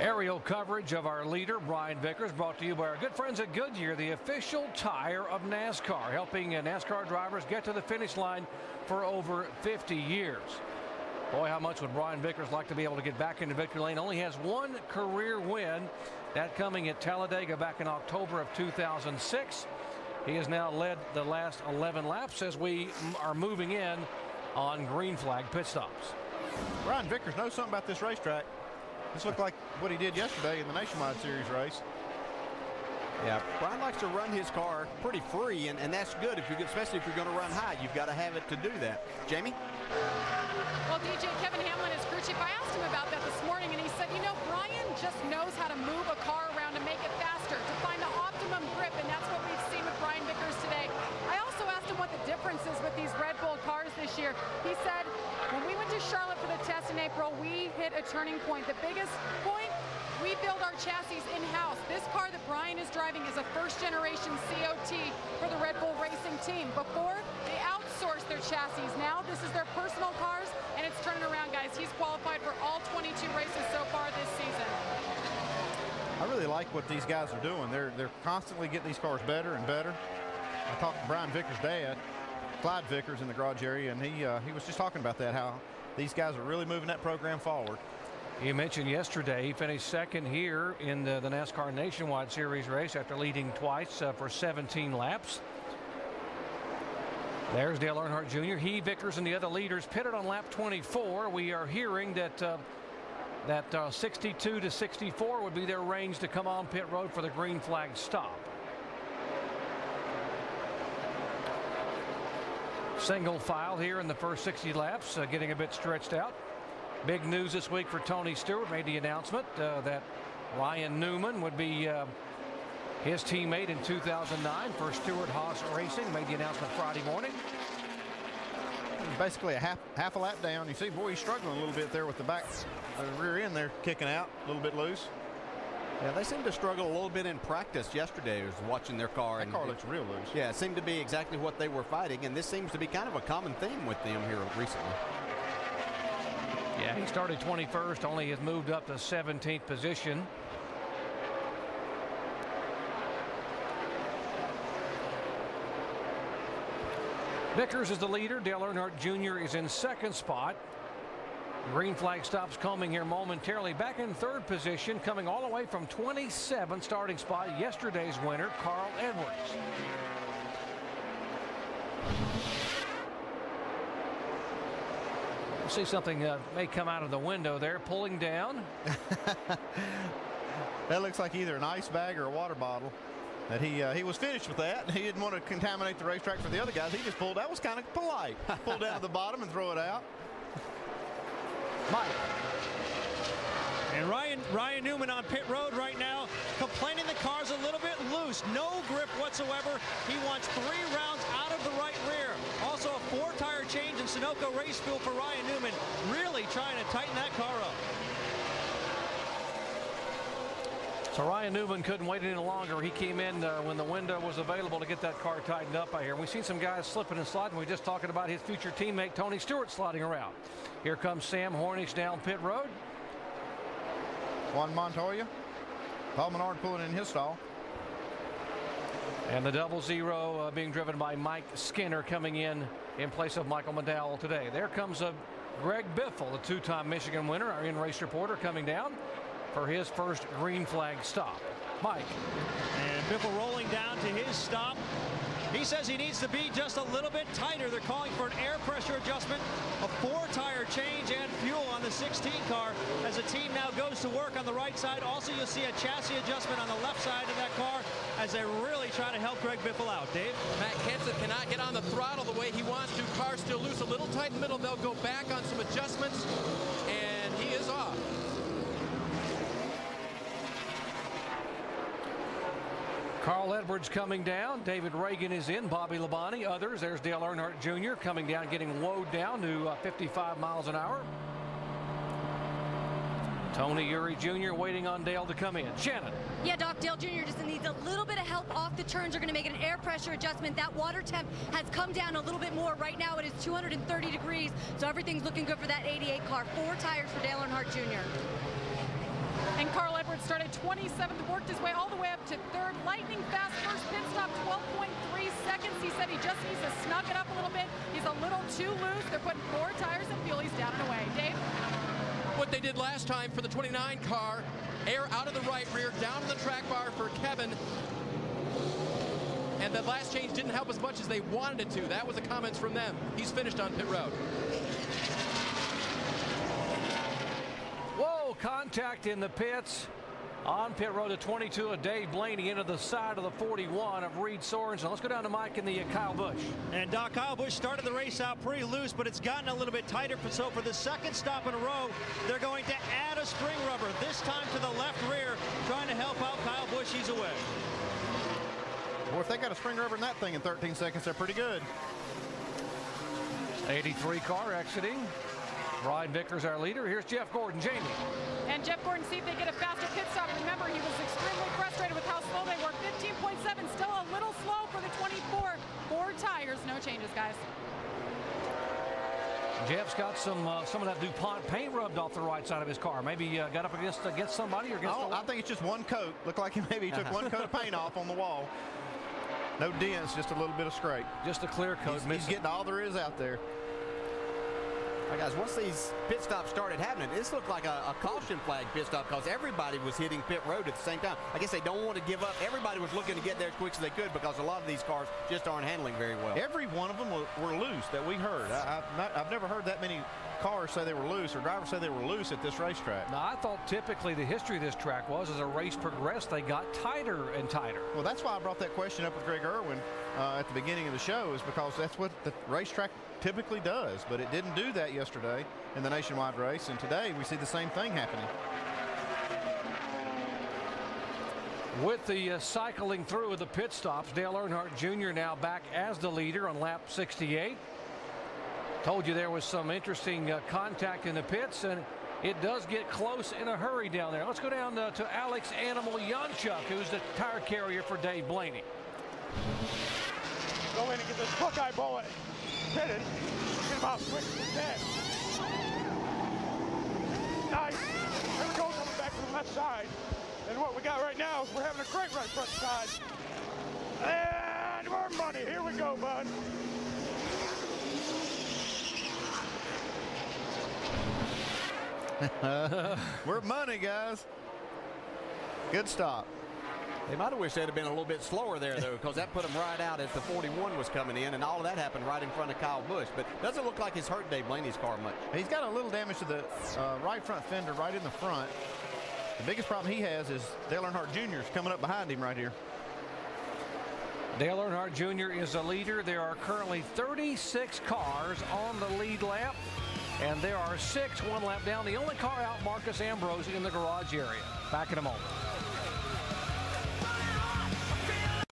Aerial coverage of our leader, Brian Vickers, brought to you by our good friends at Goodyear, the official tire of NASCAR, helping NASCAR drivers get to the finish line for over 50 years. Boy, how much would Brian Vickers like to be able to get back into victory lane? Only has one career win, that coming at Talladega back in October of 2006. He has now led the last 11 laps as we are moving in on green flag pit stops. Brian Vickers knows something about this racetrack. This looked like what he did yesterday in the Nationwide Series race. Yeah, Brian likes to run his car pretty free, and that's good, especially if you're going to run high. You've got to have it to do that. Jamie? Well, DJ, Kevin Hamlin is crew chief. I asked him about that this morning, and he said, you know, Brian just knows how to move a car around to make it faster, to find the optimum grip, and that's what we've seen with Brian Vickers today. I also asked him what the difference is with these Red Bull cars this year. He said, when we went to Charlotte for the test in April, we hit a turning point. The biggest point, we build our chassis in-house. This car that Brian is driving is a first-generation COT for the Red Bull Racing team. Before, they outsourced their chassis. Now, this is their personal cars, and it's turning around, guys. He's qualified for all 22 races so far this season. I really like what these guys are doing. They're constantly getting these cars better and better. I talked to Brian Vickers' dad, Clyde Vickers, in the garage area, and he was just talking about that, how these guys are really moving that program forward. You mentioned yesterday he finished second here in the NASCAR Nationwide Series race after leading twice for 17 laps. There's Dale Earnhardt Jr. He, Vickers, and the other leaders pitted on lap 24. We are hearing that 62 to 64 would be their range to come on pit road for the green flag stop. Single file here in the first 60 laps, getting a bit stretched out. Big news this week for Tony Stewart. Made the announcement that Ryan Newman would be his teammate in 2009 for Stewart Haas Racing. Made the announcement Friday morning. Basically a half a lap down. You see, boy, he's struggling a little bit there with the back, the rear end there kicking out a little bit loose. Yeah, they seemed to struggle a little bit in practice yesterday. I was watching their car. That car looks real loose. Yeah, it seemed to be exactly what they were fighting, and this seems to be kind of a common theme with them here recently. Yeah, he started 21st, only has moved up to 17th position. Vickers is the leader. Dale Earnhardt Jr. is in second spot. Green flag stops coming here momentarily. Back in third position, coming all the way from 27th starting spot, yesterday's winner, Carl Edwards. We'll see something may come out of the window there, pulling down. That looks like either an ice bag or a water bottle. That he was finished with that. He didn't want to contaminate the racetrack for the other guys. He just pulled. That was kind of polite. Pull down to the bottom and throw it out. Mike. And Ryan Newman on pit road right now, complaining the car's a little bit loose. No grip whatsoever. He wants 3 rounds out of the right rear. Also a 4-tire change in Sunoco race fuel for Ryan Newman. Really trying to tighten that car up. So Ryan Newman couldn't wait any longer. He came in when the window was available to get that car tightened up out here. We've seen some guys slipping and sliding. We're just talking about his future teammate Tony Stewart sliding around. Here comes Sam Hornish down pit road. Juan Montoya. Paul Menard pulling in his stall. And the 00 being driven by Mike Skinner coming in place of Michael McDowell today. There comes Greg Biffle, the 2-time Michigan winner, our in-race reporter, coming down for his first green flag stop. Mike. And Biffle rolling down to his stop. He says he needs to be just a little bit tighter. They're calling for an air pressure adjustment, a 4-tire change, and fuel on the 16 car as the team now goes to work on the right side. Also, you'll see a chassis adjustment on the left side of that car as they really try to help Greg Biffle out. Dave? Matt Kenseth cannot get on the throttle the way he wants to. Car's still loose, a little tight in the middle. They'll go back on some adjustments, and he is off. Carl Edwards coming down. David Reagan is in. Bobby Labonte. Others. There's Dale Earnhardt Jr. coming down, getting woed down to 55 miles an hour. Tony Eury Jr. waiting on Dale to come in. Shannon. Yeah, Doc, Dale Jr. just needs a little bit of help off the turns. They're going to make an air pressure adjustment. That water temp has come down a little bit more. Right now it is 230 degrees, so everything's looking good for that 88 car. 4 tires for Dale Earnhardt Jr. And Carl Edwards started 27th, worked his way all the way up to 3rd. Lightning fast first pit stop, 12.3 seconds. He said he just needs to snug it up a little bit. He's a little too loose. They're putting 4 tires in fuel. He's down and away. Dave? What they did last time for the 29 car, air out of the right rear, down to the track bar for Kevin. And the last change didn't help as much as they wanted it to. That was the comments from them. He's finished on pit road. Whoa, contact in the pits. On pit road, the 22 of Dave Blaney into the side of the 41 of Reed Sorensen. Let's go down to Mike and the Kyle Busch. And Kyle Busch started the race out pretty loose, but it's gotten a little bit tighter. So for the second stop in a row, they're going to add a spring rubber, this time to the left rear, trying to help out Kyle Busch. He's away. Well, if they got a spring rubber in that thing in 13 seconds, they're pretty good. 83 car exiting. Brian Vickers, our leader. Here's Jeff Gordon. Jamie. And Jeff Gordon, see if they get a faster pit stop. Remember, he was extremely frustrated with how slow they were. 15.7, still a little slow for the 24. 4 tires, no changes, guys. Jeff's got some of that DuPont paint rubbed off the right side of his car. Maybe got up against somebody or against I think it's just one coat. Looked like maybe he took one coat of paint off on the wall. No dents, just a little bit of scrape. Just a clear coat. He's getting all there is out there. All right, guys, once these pit stops started happening, this looked like a caution flag pit stop because everybody was hitting pit road at the same time. I guess they don't want to give up. Everybody was looking to get there as quick as they could because a lot of these cars just aren't handling very well. Every one of them were loose that we heard. I've never heard that many cars say they were loose or drivers say they were loose at this racetrack. Now, I thought typically the history of this track was as a race progressed, they got tighter and tighter. Well, that's why I brought that question up with Greg Irwin at the beginning of the show, is because that's what the racetrack typically does, but it didn't do that yesterday in the nationwide race, and today we see the same thing happening. With the cycling through of the pit stops, Dale Earnhardt Jr. now back as the leader on lap 68. Told you there was some interesting contact in the pits, and it does get close in a hurry down there. Let's go down to Alex Animal Yunchuk, who's the tire carrier for Dave Blaney. Go in and get this Buckeye bullet pitted. Get him out quick as we can. Nice. There we go, coming back to the left side. And what we got right now is we're having a great right front side. And more money. Here we go, bud. We're money, guys. Good stop. They might have wished they'd have been a little bit slower there, though, because that put them right out as the 41 was coming in, and all of that happened right in front of Kyle Busch. But doesn't look like it's hurt Dave Blaney's car much. He's got a little damage to the right front fender right in the front. The biggest problem he has is Dale Earnhardt Jr. is coming up behind him right here. Dale Earnhardt Jr. is a leader. There are currently 36 cars on the lead lap, and there are 6 one lap down. The only car out, Marcus Ambrose, in the garage area. Back in a moment.